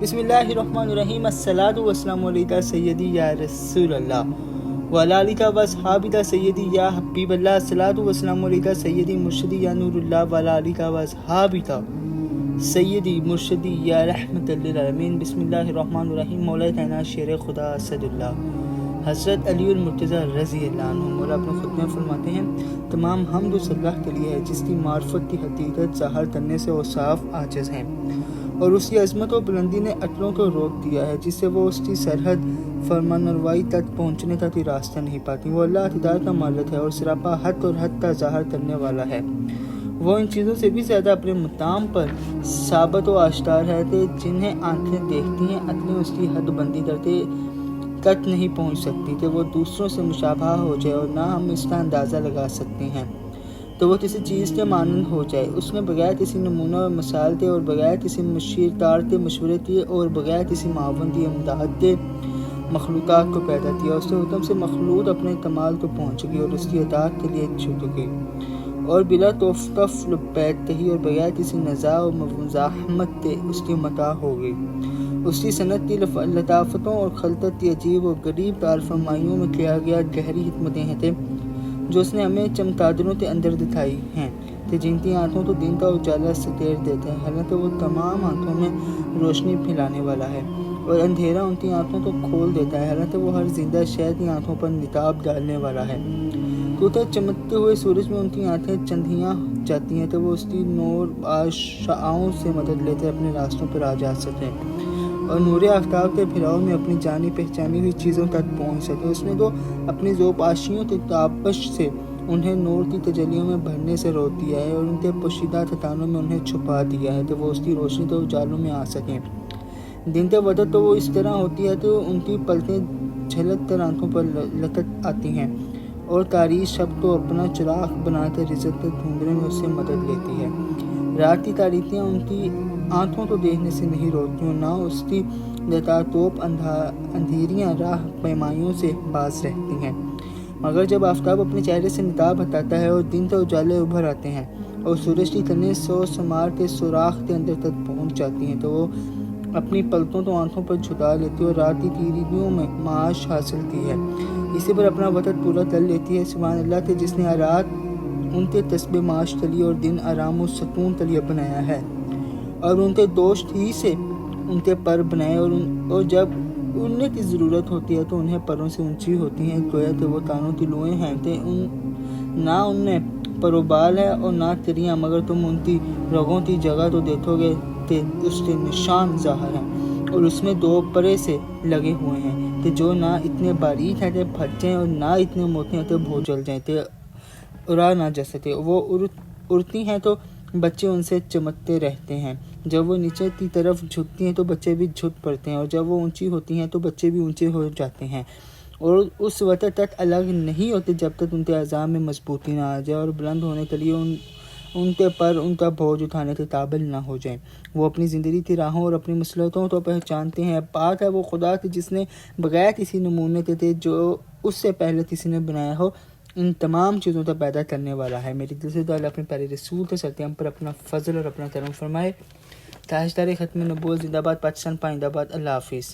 بسم اللہ الرحمن الرحیم الصلاۃ والسلام علیکہ سیدی یا رسول اللہ وعلی آلک واصحابک سیدی یا حبیب اللہ الصلاۃ والسلام علیکہ سیدی مرشدی یا نور اللہ وعلی آلک واصحابک سیدی مرشدی یا رحمت للعالمین۔ بسم اللہ الرحمن الرحیم۔ مولا کائنات شیر خدا اسد اللہ حضرت علی المرتضیٰ رضی اللہ عنہ مولا اپنے خود میں فرماتے ہیں، تمام حمد و صلاح کے لیے ہے جس کی معرفت کی حقیقت ظاہر کرنے سے وہ صاف عاجز ہیں، اور اس کی عظمت و بلندی نے عقلوں کو روک دیا ہے جس سے وہ اس کی سرحد فرمانروائی تک پہنچنے کا کوئی راستہ نہیں پاتی۔ وہ اللہ اقتدار کا مالک ہے اور سراپا حق اور حد کا ظاہر کرنے والا ہے۔ وہ ان چیزوں سے بھی زیادہ اپنے مقام پر ثابت و آشکار ہے کہ جنہیں آنکھیں دیکھتی ہیں، عقلیں اس کی حد بندی کرتے تک نہیں پہنچ سکتی کہ وہ دوسروں سے مشابہ ہو جائے، اور نہ ہم اس کا اندازہ لگا سکتے ہیں تو وہ کسی چیز کے مانند ہو جائے۔ اس نے بغیر کسی نمونہ اور مثال کے، اور بغیر کسی مشیر کار کے مشورے کیے، اور بغیر کسی معاون کی امداد کے مخلوقات کو پیدا کیا۔ اس کے حکم سے مخلوق اپنے کمال کو پہنچ گئی اور اس کی اطاعت کے لیے جھک گئی، اور بلا توقف لبیک کہی، اور بغیر کسی نزاع و مزاحمت کے اس کی مطاع ہو گئی۔ اس کی صنعت کی لطافتوں اور خلقت کی عجیب و غریب کارفرمائیوں میں کیا گیا گہری حکمتیں ہیں جو اس نے ہمیں چمگادڑوں کے اندر دکھائی ہیں کہ جن کی آنکھوں تو دن کا اجالا سکیر دیتے ہیں، حالانکہ وہ تمام آنکھوں میں روشنی پھیلانے والا ہے، اور اندھیرا ان کی آنکھوں کو کھول دیتا ہے، حالانکہ وہ ہر زندہ شے کی آنکھوں پر نقاب ڈالنے والا ہے۔ کوتا چمکتے ہوئے سورج میں ان کی آنکھیں چندیاں جاتی ہیں کہ وہ اس کی نور شعاعوں سے مدد لیتے اپنے راستوں پر آ جا سکیں، اور نور آفتاب کے پھیلاؤ میں اپنی جانی پہچانی ہوئی چیزوں تک پہنچ سکے۔ اس نے تو اپنی ذوباشیوں کی تابش سے انہیں نور کی تجلیوں میں بھرنے سے روک دیا ہے، اور ان کے پوشیدہ ٹھکانوں میں انہیں چھپا دیا ہے کہ وہ اس کی روشنی کے اجالوں میں آ سکیں۔ دن کے وقت تو وہ اس طرح ہوتی ہے کہ ان کی پلکیں جھلک کر آنکھوں پر لٹک آتی ہیں، اور تاریک شب کو اپنا چراغ بنا کر رزق کے ڈھونڈنے میں اس سے مدد لیتی ہے۔ رات کی تاریکیاں ان کی آنکھوں کو دیکھنے سے نہیں روکتی، اور نہ اس کی لطاطوب اندھیریاں راہ پیمائیوں سے باز رہتی ہیں، مگر جب آفتاب اپنے چہرے سے نقاب ہٹاتا ہے اور دن کے اجالے ابھر آتے ہیں، اور سورج کی کرنیں سو سمار کے سوراخ کے اندر تک پہنچ جاتی ہیں، تو وہ اپنی پلکوں تو آنکھوں پر جھکا لیتی ہے اور رات کی تیریوں میں معاش حاصل کی ہے، اسی پر اپنا وقت پورا کر لیتی ہے۔ سبحان اللہ کہ جس نے رات ان کے تسبیح معاش کے لیے اور دن آرام و سکون کے لیے بنایا ہے، اور ان کے دوست ہی سے ان کے پر بنائے، اور جب اڑنے کی ضرورت ہوتی ہے تو انہیں پروں سے اونچی ہوتی ہیں، گویا کہ وہ کانوں کی لوئیں ہیں کہ نہ ان میں پر و بال ہے اور نہ تریاں، مگر تم ان کی رگوں کی جگہ تو دیکھو گے کہ اس کے نشان ظاہر ہیں، اور اس میں دو پرے سے لگے ہوئے ہیں کہ جو نہ اتنے باریک ہیں کہ پھٹ جائیں، اور نہ اتنے موٹے ہیں کہ بھوجل جائیں کہ اڑا نہ جا سکے۔ وہ اڑتی ہیں تو بچے ان سے چمکتے رہتے ہیں، جب وہ نیچے کی طرف جھکتی ہیں تو بچے بھی جھک پڑتے ہیں، اور جب وہ اونچی ہوتی ہیں تو بچے بھی اونچے ہو جاتے ہیں، اور اس وقت تک الگ نہیں ہوتے جب تک ان کے اعضاء میں مضبوطی نہ آ جائے، اور بلند ہونے کے لیے ان کے پر ان کا بوجھ اٹھانے کے قابل نہ ہو جائیں۔ وہ اپنی زندگی کی راہوں اور اپنی مصلحتوں کو پہچانتے ہیں۔ پاک ہے وہ خدا کہ جس نے بغیر کسی نمونے کے تھے جو اس سے پہلے کسی نے بنایا ہو، ان تمام چیزوں کو پیدا کرنے والا ہے۔ میری دل سے دعا اللہ اپنے پیارے رسول کے سلطے ہم پر اپنا فضل اور اپنا کرم فرمائے۔ تاجدار ختم نبوت زندہ باد، پاکستان پائندہ باد۔ اللہ حافظ۔